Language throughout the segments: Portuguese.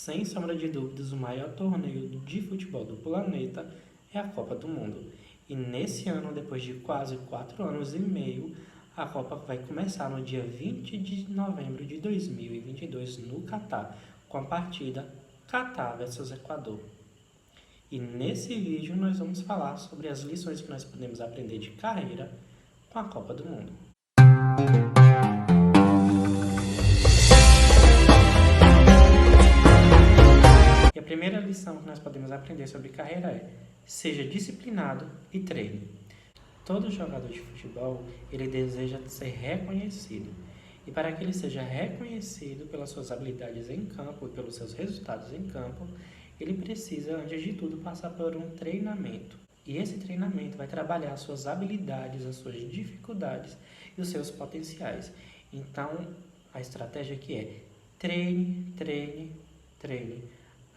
Sem sombra de dúvidas, o maior torneio de futebol do planeta é a Copa do Mundo. E nesse ano, depois de quase 4 anos e meio, a Copa vai começar no dia 20 de novembro de 2022 no Catar, com a partida Catar versus Equador. E nesse vídeo nós vamos falar sobre as lições que nós podemos aprender de carreira com a Copa do Mundo. E a primeira lição que nós podemos aprender sobre carreira é: seja disciplinado e treine. Todo jogador de futebol, ele deseja ser reconhecido. E para que ele seja reconhecido pelas suas habilidades em campo e pelos seus resultados em campo, ele precisa, antes de tudo, passar por um treinamento. E esse treinamento vai trabalhar as suas habilidades, as suas dificuldades e os seus potenciais. Então, a estratégia aqui é treine, treine, treine,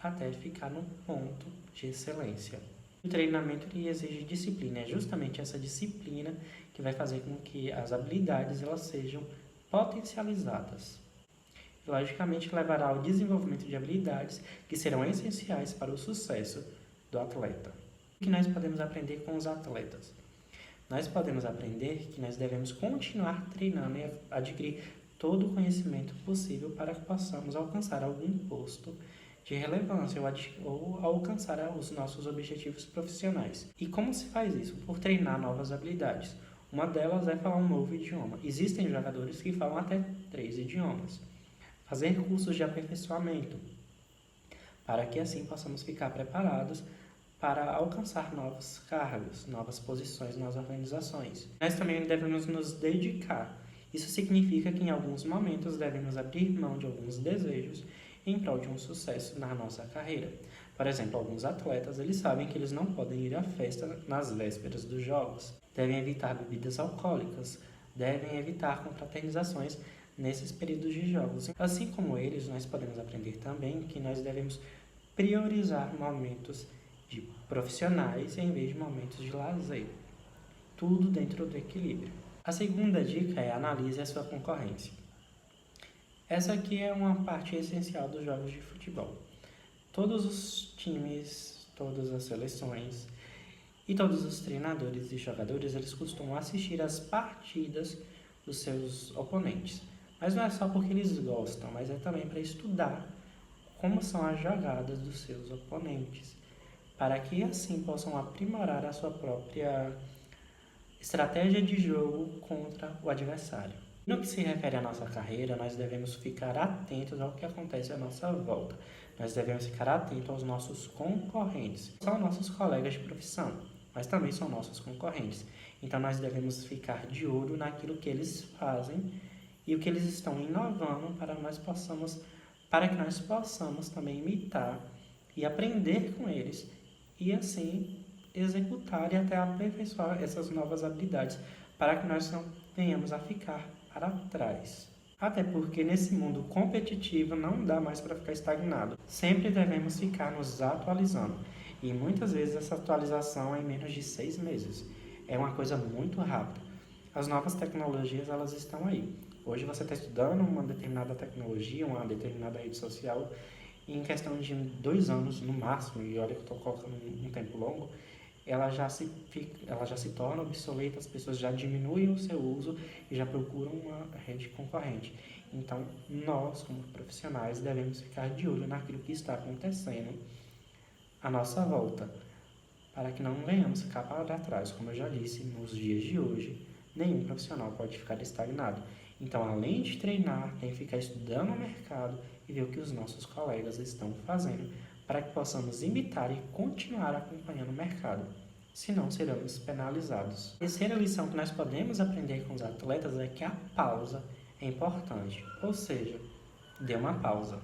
até ficar no ponto de excelência. O treinamento ele exige disciplina, é justamente essa disciplina que vai fazer com que as habilidades elas sejam potencializadas. E, logicamente, levará ao desenvolvimento de habilidades que serão essenciais para o sucesso do atleta. O que nós podemos aprender com os atletas? Nós podemos aprender que nós devemos continuar treinando e adquirir todo o conhecimento possível para que possamos alcançar algum posto de relevância ou alcançar os nossos objetivos profissionais. E como se faz isso? Por treinar novas habilidades. Uma delas é falar um novo idioma. Existem jogadores que falam até 3 idiomas. Fazer cursos de aperfeiçoamento, para que assim possamos ficar preparados para alcançar novos cargos, novas posições nas organizações. Nós também devemos nos dedicar. Isso significa que em alguns momentos devemos abrir mão de alguns desejos em prol de um sucesso na nossa carreira. Por exemplo, alguns atletas eles sabem que eles não podem ir à festa nas vésperas dos jogos, devem evitar bebidas alcoólicas, devem evitar confraternizações nesses períodos de jogos. Assim como eles, nós podemos aprender também que nós devemos priorizar momentos de profissionais em vez de momentos de lazer. Tudo dentro do equilíbrio. A segunda dica é: analise a sua concorrência. Essa aqui é uma parte essencial dos jogos de futebol. Todos os times, todas as seleções e todos os treinadores e jogadores, eles costumam assistir às partidas dos seus oponentes. Mas não é só porque eles gostam, mas é também para estudar como são as jogadas dos seus oponentes, para que assim possam aprimorar a sua própria estratégia de jogo contra o adversário. No que se refere à nossa carreira, nós devemos ficar atentos ao que acontece à nossa volta. Nós devemos ficar atentos aos nossos concorrentes. São nossos colegas de profissão, mas também são nossos concorrentes. Então nós devemos ficar de olho naquilo que eles fazem e o que eles estão inovando para que nós possamos também imitar e aprender com eles e assim executar e até aperfeiçoar essas novas habilidades para que nós não venhamos a ficar para trás. Até porque nesse mundo competitivo não dá mais para ficar estagnado. Sempre devemos ficar nos atualizando. E muitas vezes essa atualização é em menos de 6 meses. É uma coisa muito rápida. As novas tecnologias elas estão aí. Hoje você está estudando uma determinada tecnologia, uma determinada rede social, e em questão de 2 anos no máximo, e olha que eu estou colocando um tempo longo, ela já se torna obsoleta, as pessoas já diminuem o seu uso e já procuram uma rede concorrente. Então, nós, como profissionais, devemos ficar de olho naquilo que está acontecendo à nossa volta, para que não venhamos ficar para trás. Como eu já disse, nos dias de hoje, nenhum profissional pode ficar estagnado. Então, além de treinar, tem que ficar estudando o mercado e ver o que os nossos colegas estão fazendo, para que possamos imitar e continuar acompanhando o mercado. Senão, seremos penalizados. A terceira lição que nós podemos aprender com os atletas é que a pausa é importante, ou seja, dê uma pausa.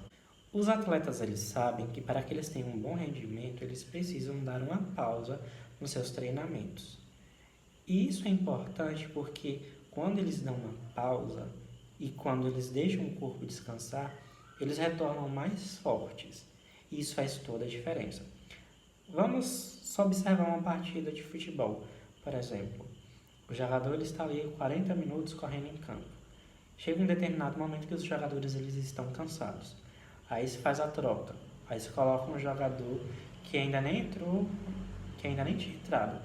Os atletas eles sabem que para que eles tenham um bom rendimento, eles precisam dar uma pausa nos seus treinamentos. E isso é importante porque quando eles dão uma pausa e quando eles deixam o corpo descansar, eles retornam mais fortes. E isso faz toda a diferença. Vamos só observar uma partida de futebol. Por exemplo, o jogador ele está ali 40 minutos correndo em campo. Chega um determinado momento que os jogadores eles estão cansados. Aí se faz a troca. Aí você coloca um jogador que ainda nem entrou, que ainda nem tinha entrado.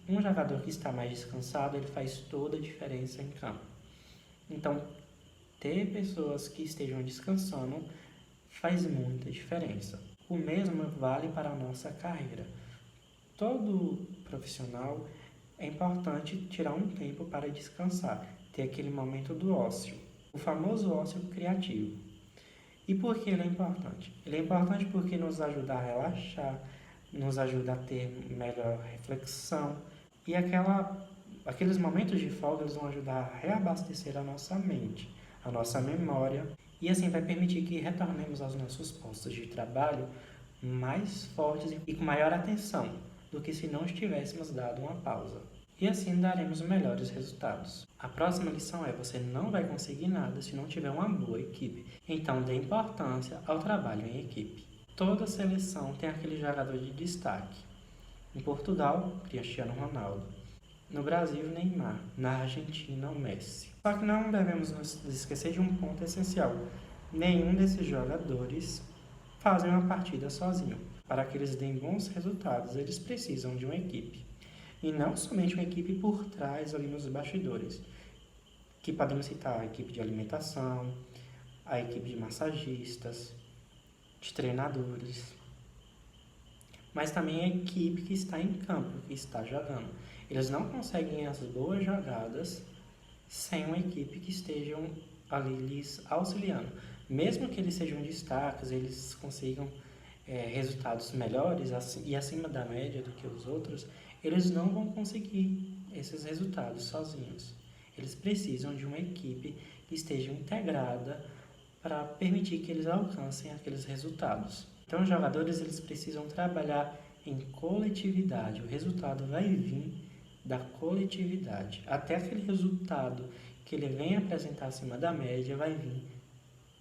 Um jogador que está mais descansado, ele faz toda a diferença em campo. Então, ter pessoas que estejam descansando faz muita diferença. O mesmo vale para a nossa carreira. Todo profissional é importante tirar um tempo para descansar, ter aquele momento do ócio, o famoso ócio criativo. E por que ele é importante? Ele é importante porque nos ajuda a relaxar, nos ajuda a ter melhor reflexão e aqueles momentos de folga eles vão ajudar a reabastecer a nossa mente, a nossa memória e assim vai permitir que retornemos aos nossos postos de trabalho mais fortes e com maior atenção do que se não estivéssemos dado uma pausa. E assim daremos melhores resultados. A próxima lição é: você não vai conseguir nada se não tiver uma boa equipe. Então dê importância ao trabalho em equipe. Toda seleção tem aquele jogador de destaque. Em Portugal, Cristiano Ronaldo. No Brasil, Neymar. Na Argentina, o Messi. Só que não devemos nos esquecer de um ponto essencial. Nenhum desses jogadores fazem uma partida sozinho. Para que eles deem bons resultados, eles precisam de uma equipe. E não somente uma equipe por trás, ali nos bastidores, que podemos citar a equipe de alimentação, a equipe de massagistas, de treinadores, mas também a equipe que está em campo, que está jogando. Eles não conseguem as boas jogadas sem uma equipe que estejam ali lhes auxiliando. Mesmo que eles sejam destaques, eles consigam resultados melhores e acima da média do que os outros, eles não vão conseguir esses resultados sozinhos. Eles precisam de uma equipe que esteja integrada para permitir que eles alcancem aqueles resultados. Então, os jogadores eles precisam trabalhar em coletividade. O resultado vai vir da coletividade. Até aquele resultado que ele vem apresentar acima da média vai vir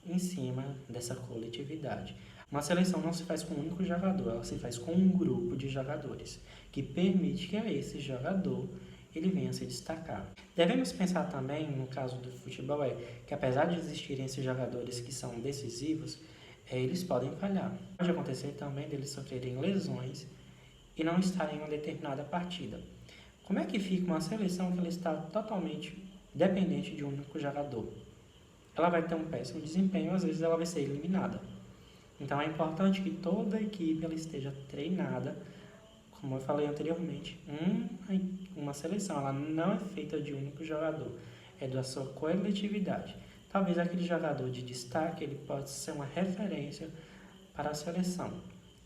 em cima dessa coletividade. Uma seleção não se faz com um único jogador, ela se faz com um grupo de jogadores, que permite que esse jogador ele venha se destacar. Devemos pensar também, no caso do futebol, que apesar de existirem esses jogadores que são decisivos, eles podem falhar. Pode acontecer também deles sofrerem lesões e não estarem em uma determinada partida. Como é que fica uma seleção que ela está totalmente dependente de um único jogador? Ela vai ter um péssimo desempenho, às vezes ela vai ser eliminada. Então é importante que toda a equipe ela esteja treinada, como eu falei anteriormente. Uma seleção ela não é feita de um único jogador, é da sua coletividade. Talvez aquele jogador de destaque ele pode ser uma referência para a seleção,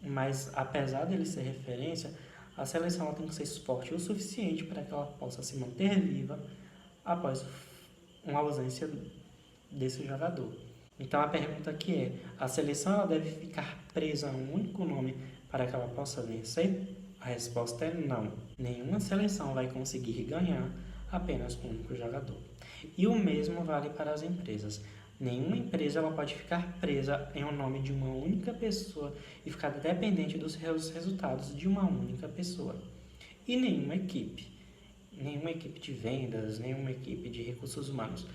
mas apesar dele ser referência, a seleção ela tem que ser forte o suficiente para que ela possa se manter viva após uma ausência desse jogador. Então a pergunta aqui é: a seleção ela deve ficar presa a um único nome para que ela possa vencer? A resposta é não. Nenhuma seleção vai conseguir ganhar apenas com um único jogador. E o mesmo vale para as empresas. Nenhuma empresa ela pode ficar presa em um nome de uma única pessoa e ficar dependente dos resultados de uma única pessoa. E nenhuma equipe de vendas, nenhuma equipe de recursos humanos,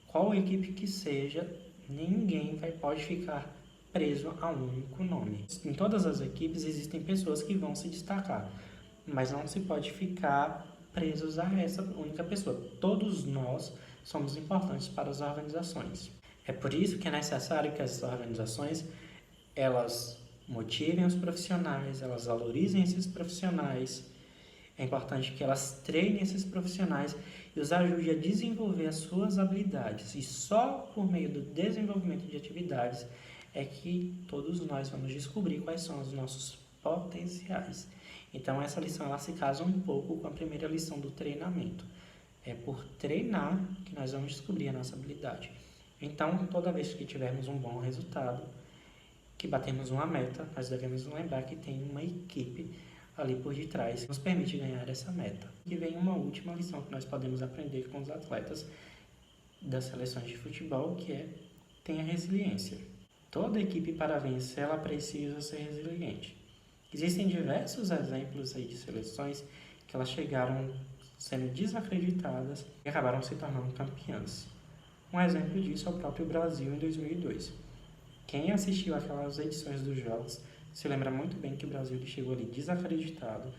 qual equipe que seja, ninguém pode ficar preso a um único nome. Em todas as equipes existem pessoas que vão se destacar, mas não se pode ficar presos a essa única pessoa. Todos nós somos importantes para as organizações. É por isso que é necessário que as organizações elas motivem os profissionais, elas valorizem esses profissionais. É importante que elas treinem esses profissionais e os ajude a desenvolver as suas habilidades. E só por meio do desenvolvimento de atividades é que todos nós vamos descobrir quais são os nossos potenciais. Então, essa lição ela se casa um pouco com a primeira lição do treinamento. É por treinar que nós vamos descobrir a nossa habilidade. Então, toda vez que tivermos um bom resultado, que batemos uma meta, nós devemos lembrar que tem uma equipe ali por detrás que nos permite ganhar essa meta. E vem uma última lição que nós podemos aprender com os atletas das seleções de futebol, que é tenha resiliência. Toda equipe para vencer, ela precisa ser resiliente. Existem diversos exemplos aí de seleções que elas chegaram sendo desacreditadas e acabaram se tornando campeãs. Um exemplo disso é o próprio Brasil em 2002. Quem assistiu aquelas edições dos jogos se lembra muito bem que o Brasil ele chegou ali desacreditado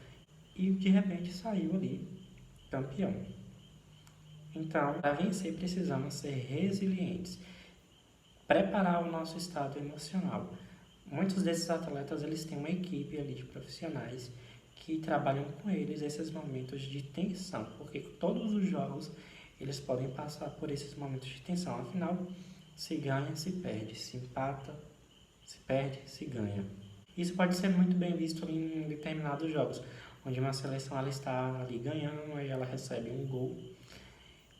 e de repente saiu ali campeão. Então, para vencer precisamos ser resilientes, preparar o nosso estado emocional. Muitos desses atletas eles têm uma equipe ali de profissionais que trabalham com eles esses momentos de tensão, porque todos os jogos eles podem passar por esses momentos de tensão. Afinal, se ganha, se perde, se empata, se perde, se ganha. Isso pode ser muito bem visto em determinados jogos, onde uma seleção ela está ali ganhando e ela recebe um gol,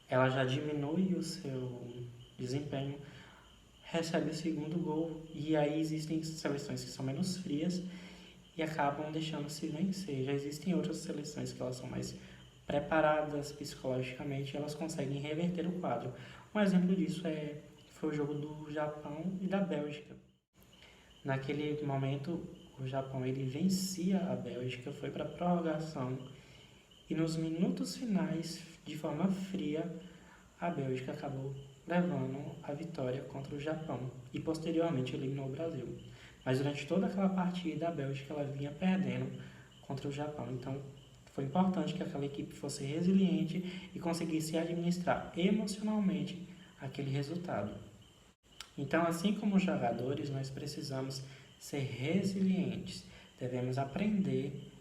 ela já diminui o seu desempenho, recebe o segundo gol e aí existem seleções que são menos frias e acabam deixando-se vencer. Já existem outras seleções que elas são mais preparadas psicologicamente e elas conseguem reverter o quadro. Um exemplo disso foi o jogo do Japão e da Bélgica. Naquele momento, o Japão ele vencia a Bélgica, foi para a prorrogação e nos minutos finais, de forma fria, a Bélgica acabou levando a vitória contra o Japão e posteriormente eliminou o Brasil. Mas durante toda aquela partida, a Bélgica ela vinha perdendo contra o Japão. Então, foi importante que aquela equipe fosse resiliente e conseguisse administrar emocionalmente aquele resultado. Então, assim como jogadores, nós precisamos ser resilientes. Devemos aprender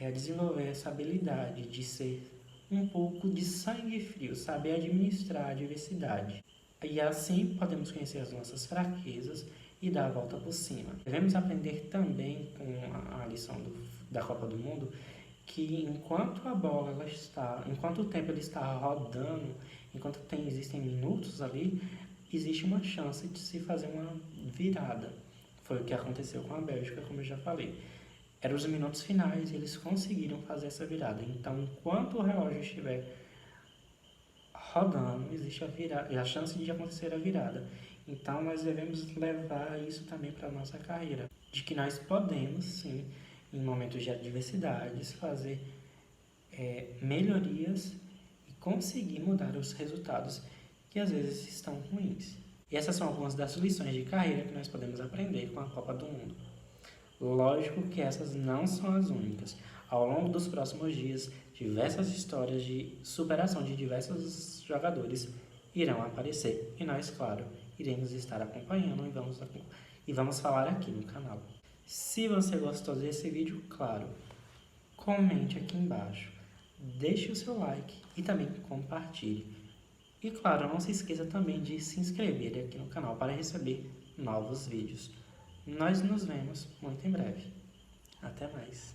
a desenvolver essa habilidade de ser um pouco de sangue frio, saber administrar a adversidade. E assim podemos conhecer as nossas fraquezas e dar a volta por cima. Devemos aprender também com a lição da Copa do Mundo que enquanto a bola enquanto o tempo ele está rodando, enquanto existem minutos ali, existe uma chance de se fazer uma virada. Foi o que aconteceu com a Bélgica, como eu já falei. Eram os minutos finais e eles conseguiram fazer essa virada. Então, enquanto o relógio estiver rodando, existe a chance de acontecer a virada. Então, nós devemos levar isso também para a nossa carreira. De que nós podemos, sim, em momentos de adversidades, fazer melhorias e conseguir mudar os resultados que às vezes estão ruins. E essas são algumas das lições de carreira que nós podemos aprender com a Copa do Mundo. Lógico que essas não são as únicas. Ao longo dos próximos dias, diversas histórias de superação de diversos jogadores irão aparecer. E nós, claro, iremos estar acompanhando e vamos falar aqui no canal. Se você gostou desse vídeo, claro, comente aqui embaixo, deixe o seu like e também compartilhe. E claro, não se esqueça também de se inscrever aqui no canal para receber novos vídeos. Nós nos vemos muito em breve. Até mais.